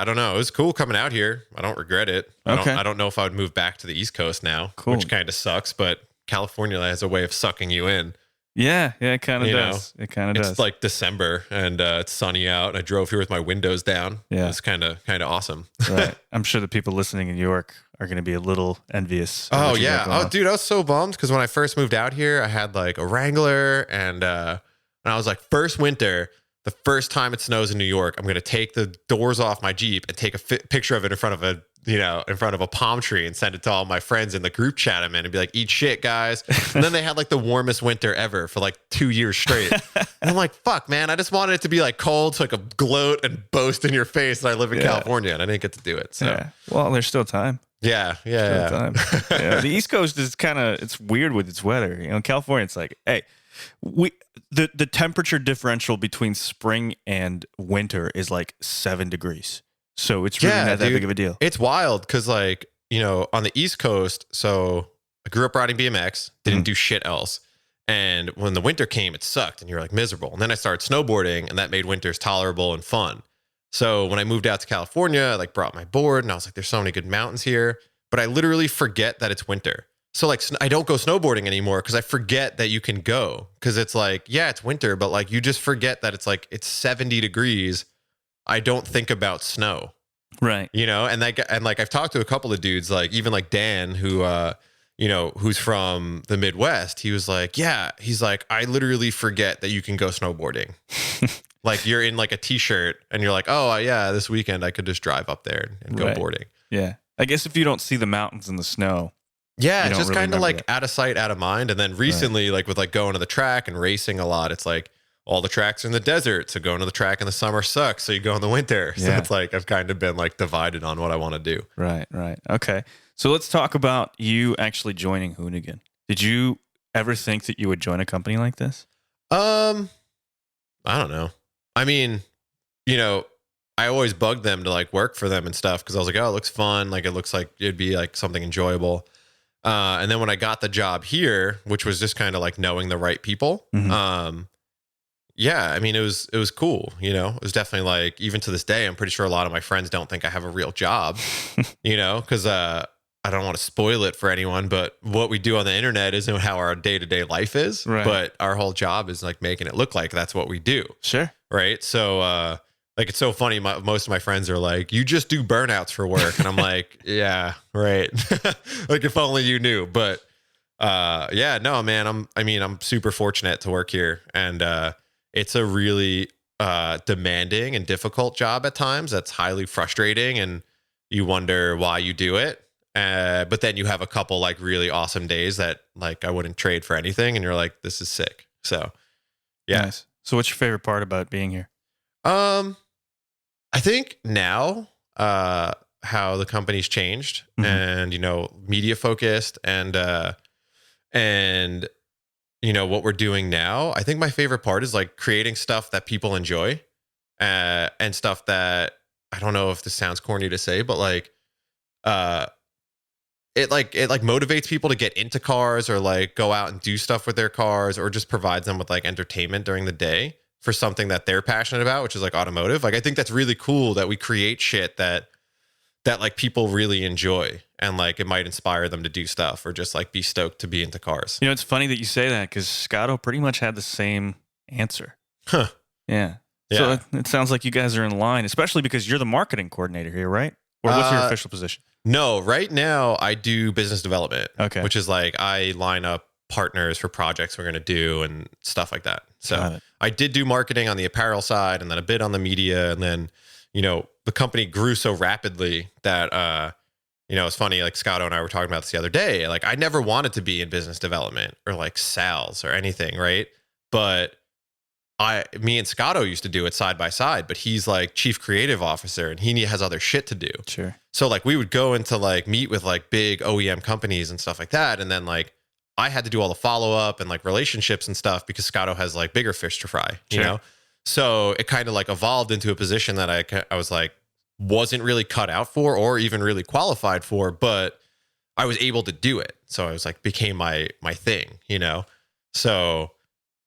[SPEAKER 1] don't know. It was cool coming out here. I don't regret it. I don't know if I would move back to the East Coast now, which kind of sucks, but California has a way of sucking you in.
[SPEAKER 2] Yeah, it kind of does. It kind of does.
[SPEAKER 1] It's like December and it's sunny out. And I drove here with my windows down. Yeah. It's kind of awesome.
[SPEAKER 2] Right. I'm sure the people listening in New York are going to be a little envious.
[SPEAKER 1] Oh, yeah. Oh, dude, I was so bummed because when I first moved out here, I had like a Wrangler and I was like, first winter, the first time it snows in New York, I'm going to take the doors off my Jeep and take a picture of it in front of a palm tree and send it to all my friends in the group chat I'm in and be like, eat shit, guys. And then they had like the warmest winter ever for like 2 years straight. And I'm like, fuck, man, I just wanted it to be like cold so I could gloat and boast in your face that I live in California, and I didn't get to do it. So,
[SPEAKER 2] well, there's still time.
[SPEAKER 1] Yeah.
[SPEAKER 2] Time. The East Coast is it's weird with its weather. California, it's like, hey, the temperature differential between spring and winter is like 7 degrees. So it's really not that big of a deal.
[SPEAKER 1] It's wild because like, on the East Coast, so I grew up riding BMX, didn't do shit else. And when the winter came, it sucked and you're like miserable. And then I started snowboarding and that made winters tolerable and fun. So when I moved out to California, I like brought my board and I was like, there's so many good mountains here, but I literally forget that it's winter. So like, I don't go snowboarding anymore because I forget that you can go, because it's like, yeah, it's winter, but like, you just forget that it's like, it's 70 degrees. I don't think about snow.
[SPEAKER 2] Right.
[SPEAKER 1] And like, I've talked to a couple of dudes, like even like Dan, who, who's from the Midwest. He was like, he's like, I literally forget that you can go snowboarding. Like you're in like a t-shirt and you're like, oh yeah, this weekend I could just drive up there and go boarding.
[SPEAKER 2] Yeah. I guess if you don't see the mountains and the snow.
[SPEAKER 1] Yeah, it's just really kind of like out of sight, out of mind. And then recently, like with like going to the track and racing a lot, it's like all the tracks are in the desert. So going to the track in the summer sucks. So you go in the winter. So it's like I've kind of been like divided on what I want to do.
[SPEAKER 2] Right. Okay. So let's talk about you actually joining Hoonigan. Did you ever think that you would join a company like this?
[SPEAKER 1] I don't know. I mean, I always bugged them to like work for them and stuff because I was like, oh, it looks fun. Like it looks like it'd be like something enjoyable. And then when I got the job here, which was just kind of like knowing the right people, yeah, I mean, it was cool. It was definitely like, even to this day, I'm pretty sure a lot of my friends don't think I have a real job, because I don't want to spoil it for anyone, but what we do on the internet isn't how our day-to-day life is.
[SPEAKER 2] Right.
[SPEAKER 1] But our whole job is like making it look like that's what we do.
[SPEAKER 2] Sure.
[SPEAKER 1] Right. So, like, it's so funny. Most of my friends are like, you just do burnouts for work. And I'm like, yeah, right. Like, if only you knew. But yeah, no, man, I'm super fortunate to work here. And it's a really demanding and difficult job at times. That's highly frustrating. And you wonder why you do it. But then you have a couple like really awesome days that like I wouldn't trade for anything. And you're like, this is sick. So, yeah.
[SPEAKER 2] Nice. So what's your favorite part about being here?
[SPEAKER 1] I think now, how the company's changed and, media focused and what we're doing now, I think my favorite part is like creating stuff that people enjoy, and stuff that, I don't know if this sounds corny to say, but like, it motivates people to get into cars or like go out and do stuff with their cars, or just provides them with like entertainment during the day for something that they're passionate about, which is like automotive. Like, I think that's really cool that we create shit that like people really enjoy, and like it might inspire them to do stuff or just like be stoked to be into cars.
[SPEAKER 2] It's funny that you say that, because Scotto pretty much had the same answer.
[SPEAKER 1] Huh.
[SPEAKER 2] Yeah.
[SPEAKER 1] Yeah.
[SPEAKER 2] So it sounds like you guys are in line, especially because you're the marketing coordinator here, right? Or what's your official position?
[SPEAKER 1] No, right now I do business development.
[SPEAKER 2] Okay.
[SPEAKER 1] Which is like, I line up partners for projects we're going to do and stuff like that. So I did do marketing on the apparel side, and then a bit on the media. And then, the company grew so rapidly that, it's funny, like Scotto and I were talking about this the other day. Like, I never wanted to be in business development or like sales or anything. Right. But me and Scotto used to do it side by side, but he's like chief creative officer and he has other shit to do.
[SPEAKER 2] Sure.
[SPEAKER 1] So like we would go into like meet with like big OEM companies and stuff like that. And then like I had to do all the follow up and like relationships and stuff, because Scotto has like bigger fish to fry, you know? So it kind of like evolved into a position that I was like, wasn't really cut out for or even really qualified for, but I was able to do it. So I was like, became my thing, So,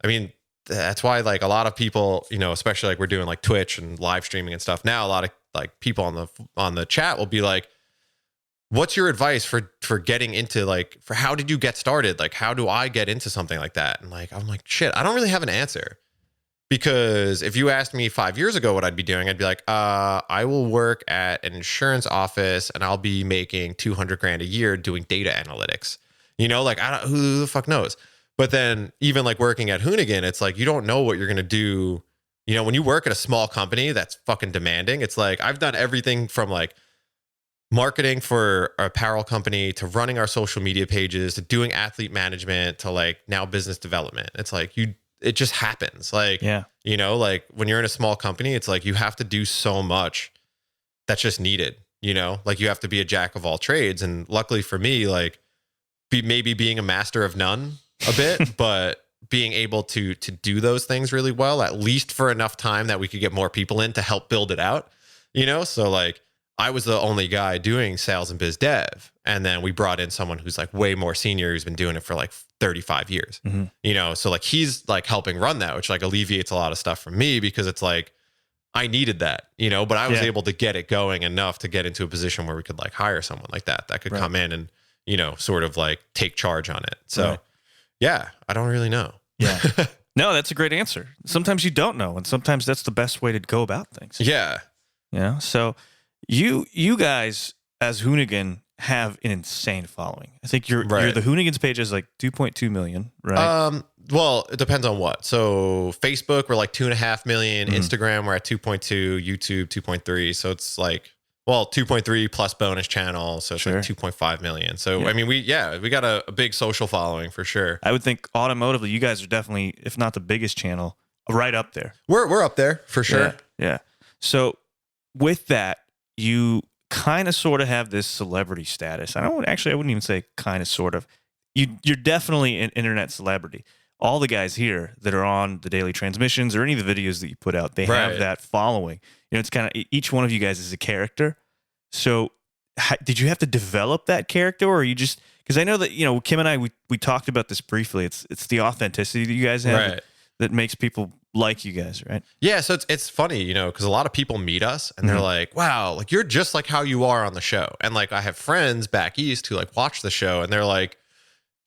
[SPEAKER 1] I mean, that's why like a lot of people, especially like we're doing like Twitch and live streaming and stuff now, a lot of like people on the chat will be like, what's your advice for getting into like, for how did you get started? Like, how do I get into something like that? And like, I'm like, shit, I don't really have an answer, because if you asked me 5 years ago what I'd be doing, I'd be like, I will work at an insurance office and I'll be making $200,000 a year doing data analytics, like, who the fuck knows? But then even like working at Hoonigan, it's like, you don't know what you're going to do. When you work at a small company that's fucking demanding, it's like, I've done everything from like marketing for our apparel company to running our social media pages to doing athlete management to like now business development. It's like it just happens. Like, like when you're in a small company, it's like you have to do so much that's just needed, like you have to be a jack of all trades. And luckily for me, like maybe being a master of none a bit, but being able to do those things really well, at least for enough time that we could get more people in to help build it out, So like I was the only guy doing sales and biz dev. And then we brought in someone who's like way more senior, who's been doing it for like 35 years, So like he's like helping run that, which like alleviates a lot of stuff from me, because it's like, I needed that, but I was able to get it going enough to get into a position where we could like hire someone like that could come in and, sort of like take charge on it. So yeah, I don't really know.
[SPEAKER 2] Yeah. No, that's a great answer. Sometimes you don't know, and sometimes that's the best way to go about things.
[SPEAKER 1] Yeah.
[SPEAKER 2] Yeah. So you guys as Hoonigan have an insane following. I think you're the Hoonigans page is like 2.2 million, right?
[SPEAKER 1] Well, it depends on what. So Facebook, we're like 2.5 million. Instagram, we're at 2.2. YouTube, 2.3. So it's like, 2.3 plus bonus channel. So it's like 2.5 million. So, I mean, we got a big social following for sure.
[SPEAKER 2] I would think automotively, you guys are definitely, if not the biggest channel, right up there.
[SPEAKER 1] We're up there for sure.
[SPEAKER 2] Yeah. So with that, you kind of sort of have this celebrity status. I wouldn't even say kind of sort of. You're definitely an internet celebrity. All the guys here that are on the daily transmissions or any of the videos that you put out, they have that following. It's kind of, each one of you guys is a character. So did you have to develop that character, or you just, because I know that, Kim and I, we talked about this briefly. It's the authenticity that you guys have that makes people like you guys, right?
[SPEAKER 1] Yeah, so it's funny, you know, because a lot of people meet us and they're like, wow, like you're just like how you are on the show. And like I have friends back east who like watch the show and they're like,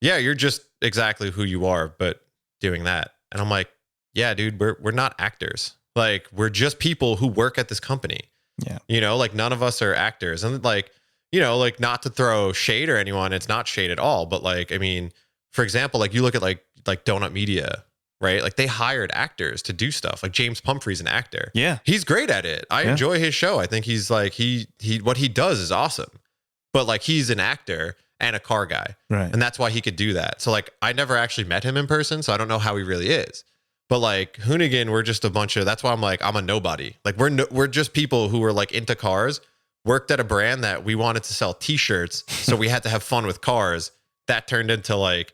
[SPEAKER 1] yeah, you're just exactly who you are, but doing that. And I'm like, yeah, dude, we're not actors. Like we're just people who work at this company.
[SPEAKER 2] Yeah.
[SPEAKER 1] You know, like none of us are actors. And like, you know, like not to throw shade or anyone, it's not shade at all. But like, I mean, for example, like you look at like Donut Media, right? Like they hired actors to do stuff. Like James Pumphrey's an actor.
[SPEAKER 2] Yeah.
[SPEAKER 1] He's great at it. I enjoy his show. I think he's like, he what he does is awesome. But like he's an actor and a car guy.
[SPEAKER 2] Right.
[SPEAKER 1] And that's why he could do that. So like I never actually met him in person, so I don't know how he really is. But like Hoonigan, we're just a bunch of, that's why I'm like, I'm a nobody. Like we're just people who were like into cars, worked at a brand that we wanted to sell t-shirts. So we had to have fun with cars. That turned into like,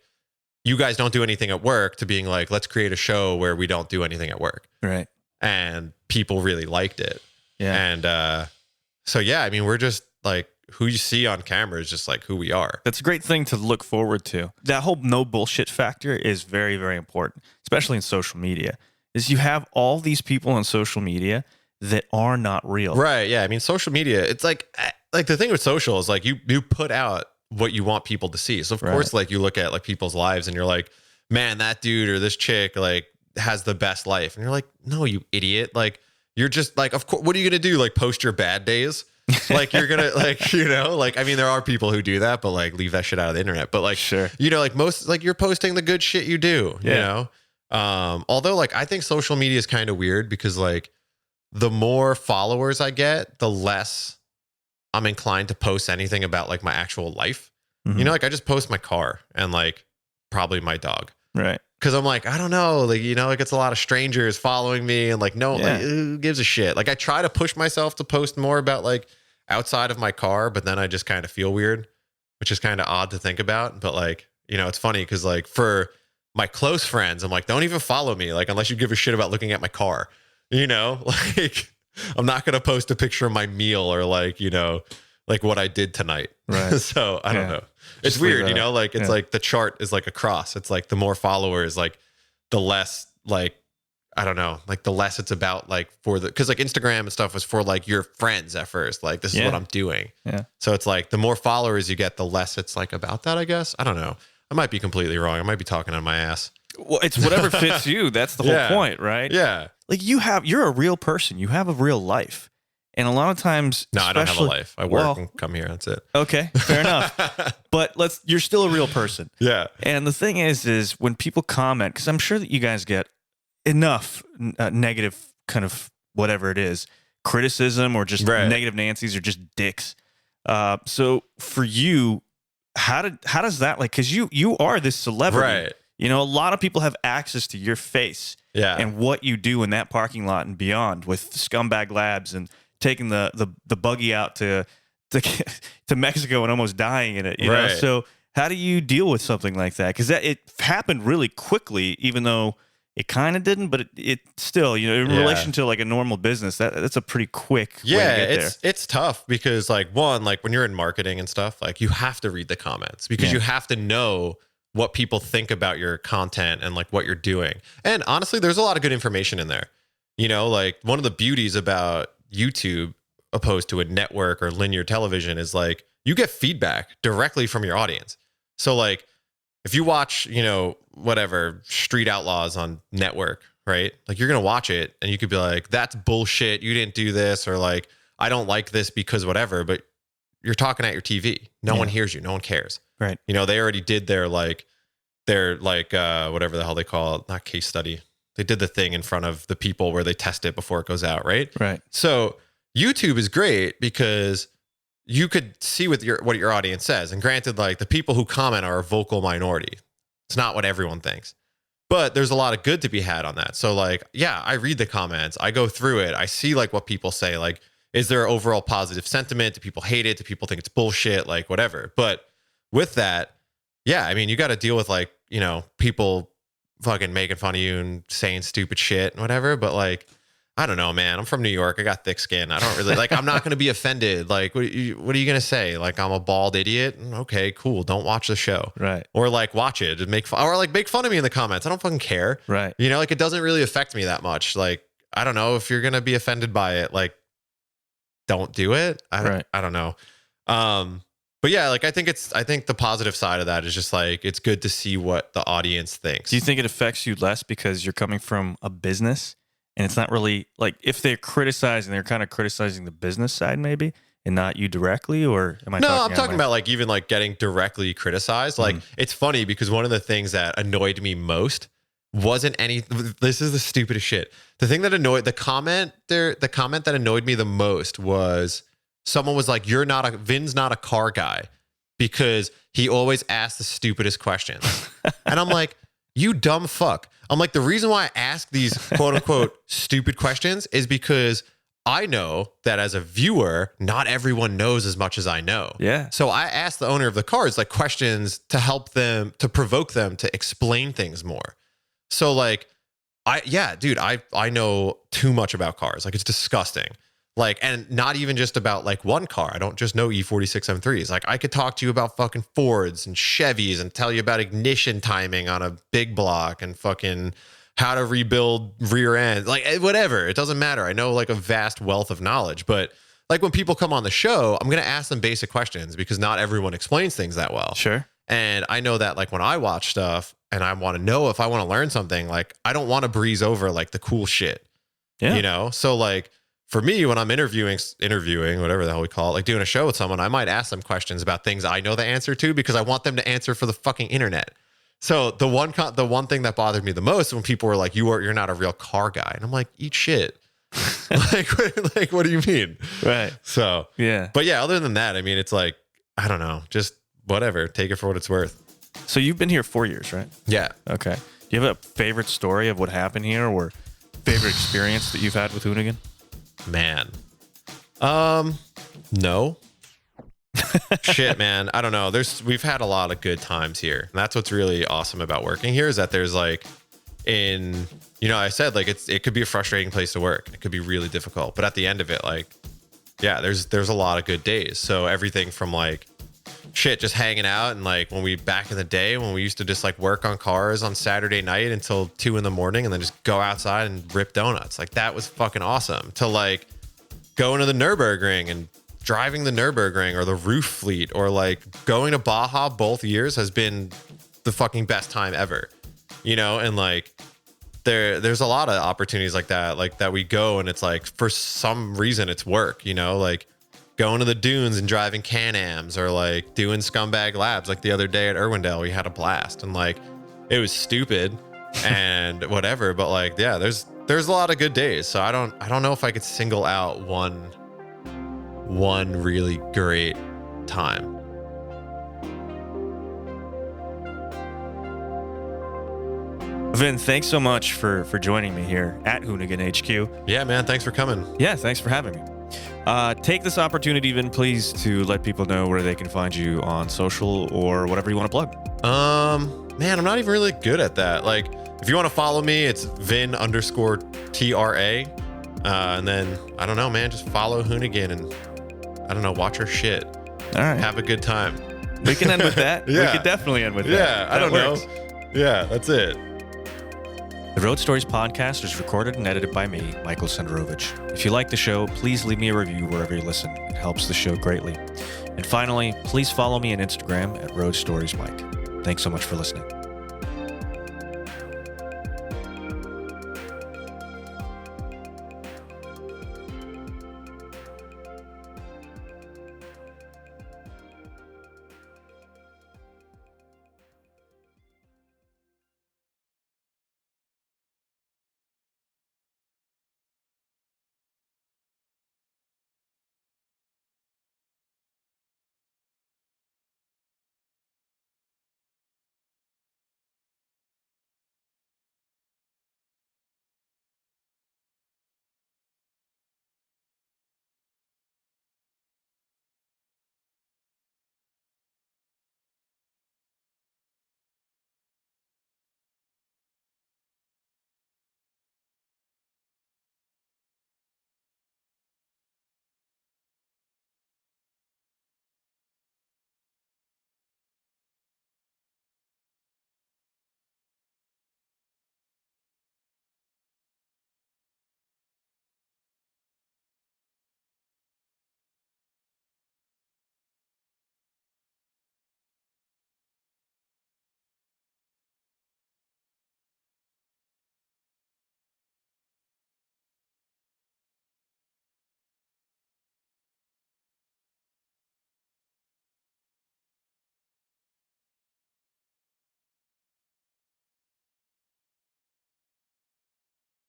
[SPEAKER 1] you guys don't do anything at work, to being like, let's create a show where we don't do anything at work.
[SPEAKER 2] Right.
[SPEAKER 1] And people really liked it.
[SPEAKER 2] Yeah.
[SPEAKER 1] And so, yeah, I mean, we're just like, who you see on camera is just like who we are.
[SPEAKER 2] That's a great thing to look forward to. That whole no bullshit factor is very, very important, especially in social media. Is you have all these people on social media that are not real.
[SPEAKER 1] Right. Yeah. I mean, social media, it's like the thing with social is like you put out what you want people to see. So of course, like you look at like people's lives and you're like, man, that dude or this chick like has the best life. And you're like, no, you idiot. Like you're just like, of course, what are you going to do? Like post your bad days? Like you're going to like, you know, like, I mean, there are people who do that, but like leave that shit out of the internet. But like,
[SPEAKER 2] sure,
[SPEAKER 1] you know, like most, like you're posting the good shit you do, you know? Although like, I think social media is kind of weird because like the more followers I get, the less I'm inclined to post anything about like my actual life.
[SPEAKER 2] Mm-hmm.
[SPEAKER 1] You know, like I just post my car and like probably my dog.
[SPEAKER 2] Right.
[SPEAKER 1] Cause I'm like, I don't know, like, you know, like it's a lot of strangers following me and like, no, like, who gives a shit? Like I try to push myself to post more about like outside of my car, but then I just kind of feel weird, which is kind of odd to think about. But like, you know, it's funny because like for my close friends, I'm like, don't even follow me. Like, unless you give a shit about looking at my car, you know, like I'm not going to post a picture of my meal or like, you know, like what I did tonight. Right. So I don't know. It's weird, you know, like it's like the chart is like a cross. It's like the more followers, like the less like, I don't know, like the less it's about like for the, cause like Instagram and stuff was for like your friends at first. Like this is what I'm doing. Yeah. So it's like the more followers you get, the less it's like about that, I guess. I don't know. I might be completely wrong. I might be talking on my ass.
[SPEAKER 2] Well, it's whatever fits you. That's the whole point, right?
[SPEAKER 1] Yeah.
[SPEAKER 2] Like you're a real person. You have a real life. And a lot of times,
[SPEAKER 1] no, I don't have a life. I work and come here. That's it.
[SPEAKER 2] Okay, fair enough. But you're still a real person.
[SPEAKER 1] Yeah.
[SPEAKER 2] And the thing is when people comment, because I'm sure that you guys get enough negative kind of whatever it is, criticism or just negative Nancy's or just dicks. So for you, how does that like? Because you are this celebrity. Right. You know, a lot of people have access to your face. Yeah. And what you do in that parking lot and beyond with Scumbag Labs and taking the buggy out to Mexico and almost dying in it, you know? So how do you deal with something like that? Because it happened really quickly, even though it kind of didn't, but it still, you know, in relation to like a normal business, that's a pretty quick way to get there.
[SPEAKER 1] It's tough because like one, like when you're in marketing and stuff, like you have to read the comments because you have to know what people think about your content and like what you're doing. And honestly, there's a lot of good information in there. You know, like one of the beauties about YouTube opposed to a network or linear television is like you get feedback directly from your audience. So like if you watch, you know, whatever Street Outlaws on network, right? Like you're going to watch it and you could be like, that's bullshit. You didn't do this. Or like, I don't like this because whatever, but you're talking at your TV. No one hears you. No one cares. Right. You know, they already did their whatever the hell they call it, not case study. They did the thing in front of the people where they test it before it goes out, right? Right. So YouTube is great because you could see what your audience says. And granted, like the people who comment are a vocal minority. It's not what everyone thinks. But there's a lot of good to be had on that. So like, yeah, I read the comments. I go through it. I see like what people say. Like, is there overall positive sentiment? Do people hate it? Do people think it's bullshit? Like whatever. But with that, yeah, I mean, you got to deal with like, you know, people fucking making fun of you and saying stupid shit and whatever. But like, I don't know, man. I'm from New York. I got thick skin. I don't really like, I'm not going to be offended. Like, what are you going to say? Like, I'm a bald idiot. Okay, cool. Don't watch the show.
[SPEAKER 2] Right.
[SPEAKER 1] Or like watch it and make fun, or like make fun of me in the comments. I don't fucking care.
[SPEAKER 2] Right.
[SPEAKER 1] You know, like it doesn't really affect me that much. Like, I don't know if you're going to be offended by it, like don't do it. I don't know. But yeah, like I think the positive side of that is just like, it's good to see what the audience thinks.
[SPEAKER 2] Do you think it affects you less because you're coming from a business and it's not really like if they're criticizing, they're kind of criticizing the business side maybe and not you directly, or am I
[SPEAKER 1] No, I'm talking about like even like getting directly criticized. Like it's funny because one of the things that annoyed me most wasn't this is the stupidest shit. The thing that the comment that annoyed me the most was someone was like, Vin's not a car guy because he always asks the stupidest questions. And I'm like, you dumb fuck. I'm like, the reason why I ask these quote unquote stupid questions is because I know that as a viewer, not everyone knows as much as I know.
[SPEAKER 2] Yeah.
[SPEAKER 1] So I ask the owner of the cars like questions to help them, to provoke them to explain things more. So like, I know too much about cars. Like it's disgusting. Like, and not even just about like one car. I don't just know E46 M3s. Like I could talk to you about fucking Fords and Chevys and tell you about ignition timing on a big block and fucking how to rebuild rear end, like whatever. It doesn't matter. I know like a vast wealth of knowledge, but like when people come on the show, I'm going to ask them basic questions because not everyone explains things that well.
[SPEAKER 2] Sure.
[SPEAKER 1] And I know that like when I watch stuff and I want to know if I want to learn something, like I don't want to breeze over like the cool shit, you know? So like, for me, when I'm interviewing, whatever the hell we call it, like doing a show with someone, I might ask them questions about things I know the answer to because I want them to answer for the fucking internet. So the one thing that bothered me the most when people were like, you're not a real car guy. And I'm like, eat shit. like, what do you mean?
[SPEAKER 2] Right.
[SPEAKER 1] So,
[SPEAKER 2] yeah.
[SPEAKER 1] But yeah, other than that, I mean, it's like, I don't know, just whatever. Take it for what it's worth.
[SPEAKER 2] So you've been here 4 years, right?
[SPEAKER 1] Yeah.
[SPEAKER 2] Okay. Do you have a favorite story of what happened here or favorite experience that you've had with Hoonigan?
[SPEAKER 1] Man. No. Shit, man. I don't know. We've had a lot of good times here. And that's what's really awesome about working here is that there's like I said like it could be a frustrating place to work. It could be really difficult. But at the end of it, like, yeah, there's a lot of good days. So everything from like shit, just hanging out and like back in the day when we used to just like work on cars on Saturday night until 2 a.m. and then just go outside and rip donuts. Like that was fucking awesome. To like going to the Nürburgring and driving the Nürburgring or the roof fleet or like going to Baja both years has been the fucking best time ever, you know? And like there's a lot of opportunities like that we go and it's like for some reason it's work, you know, like going to the dunes and driving Can-Ams or like doing scumbag labs. Like the other day at Irwindale, we had a blast and like it was stupid and whatever, but like, yeah, there's a lot of good days. So I don't know if I could single out one really great time.
[SPEAKER 2] Vin, thanks so much for joining me here at Hoonigan HQ.
[SPEAKER 1] Yeah, man. Thanks for coming.
[SPEAKER 2] Yeah, thanks for having me. Take this opportunity, Vin, please, to let people know where they can find you on social or whatever you want to plug.
[SPEAKER 1] Man, I'm not even really good at that. Like, if you want to follow me, it's Vin_TRA. And then, I don't know, man, just follow Hoonigan and, I don't know, watch her shit.
[SPEAKER 2] All right.
[SPEAKER 1] Have a good time.
[SPEAKER 2] We can end with that.
[SPEAKER 1] Yeah.
[SPEAKER 2] We could definitely end with that.
[SPEAKER 1] Yeah, I don't know. Yeah, that's it.
[SPEAKER 2] The Road Stories podcast is recorded and edited by me, Michael Senderovich. If you like the show, please leave me a review wherever you listen. It helps the show greatly. And finally, please follow me on Instagram at Road Stories Mike. Thanks so much for listening.